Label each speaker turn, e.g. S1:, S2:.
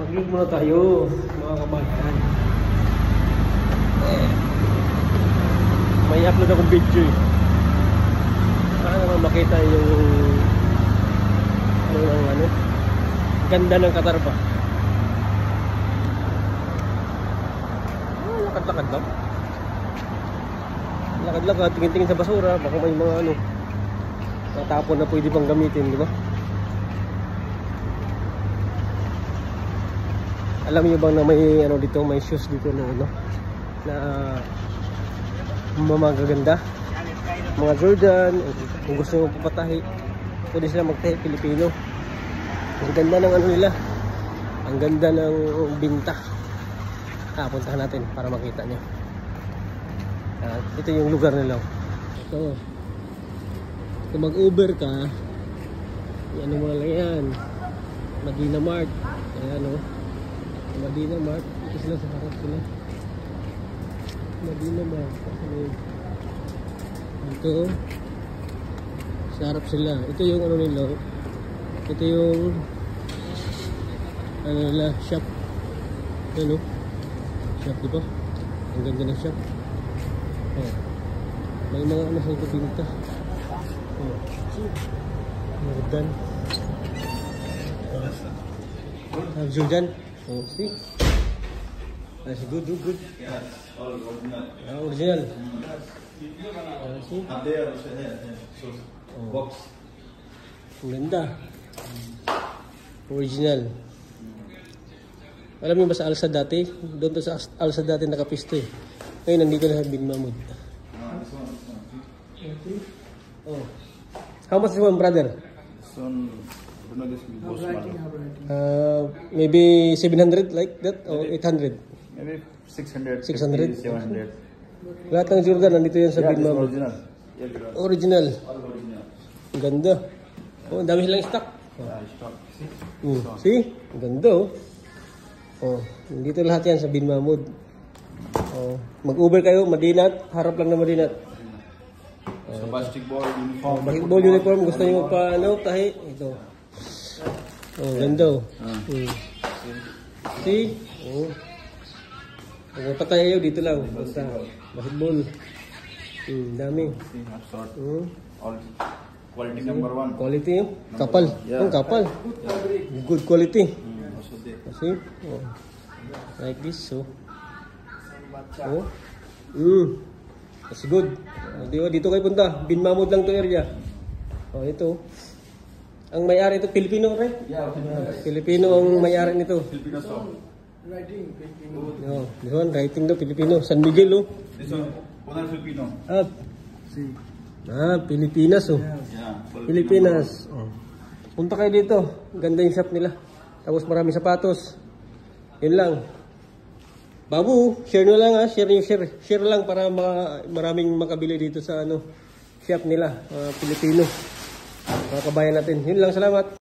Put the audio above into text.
S1: Mag-vlog muna tayo, mga kabayan. May upload akong video eh. Para naman makita yung ganda ng Qatar pa. Lakad-lakad lang. Lakad-lakad, tingin-tingin sa basura. Baka may mga natapon na pwede pang gamitin, di ba? Alam niyo bang na may dito, may shoes dito na magaganda, mga Jordan. Kung gusto nyo papatahi, pwede sila magtahi Pilipino. Ang ganda ng nila, ang ganda ng binta. Puntahan natin para makita nyo. Ito yung lugar nila. Ito, kung mag-Uber ka, ano mo lang yan, Madina Mart. Ayan Madina Mart. Ito sila sa harap sila. Madina Mart. Ito sa harap sila. Ito yung nila. Ito yung nila, shop. Shop, diba? Ang ganda ng shop. May mga sa ito pinta. Jordan. Jordan. See? That's good.
S2: Yes, all original.
S1: Original. See?
S2: And there also here. So, box.
S1: Ang ganda. Original. Alam mo ba sa Alsa dati? Doon to sa Alsa dati nakapisto eh. Ngayon nandito na sa Bin Mahmoud.
S2: This one.
S1: Oh. How much is one, brother?
S2: This one, this goes
S1: maybe 700 like that or 800?
S2: maybe 600,
S1: 600?
S2: 700.
S1: Lahat ng Jordan nandito yan sa
S2: Yeah,
S1: Bin
S2: this
S1: Mahmoud.
S2: original.
S1: Original.
S2: All original.
S1: Ang ganda. Oh, ang dami silang stock.
S2: Stock.
S1: See? Ang ganda dito lahat yan sa Bin Mahmoud. Mag-Uber kayo, Madinat, harap lang na Madinat.
S2: So, basketball uniform.
S1: Basketball uniform, gusto nyo pa tahi? Ito. Ganda See? Pumunta tayo dito lang. Basketball. Dami.
S2: Short. All quality number 1.
S1: Quality kapal.
S2: Yeah.
S1: Kapal. Good quality.
S2: Also there.
S1: See? Like this, That's good. Dito kayo punta. Bin Mahmoud lang to area. Ito. Ang may-ari ito, Pilipino, right?
S2: Yeah,
S1: Pilipino ang may-ari nito.
S2: Filipino shop.
S3: Writing Filipino.
S1: This one, writing daw, Pilipino. San Miguel,
S2: This one, owner Filipino.
S1: Pilipinas,
S2: Yeah.
S1: Pilipinas. Punta kayo dito. Ganda yung shop nila. Tapos maraming sapatos. Yun lang. Babu, share nyo lang Share lang para maraming makabili dito sa shop nila. Pilipino. Mga kabayan natin. Yun lang, salamat.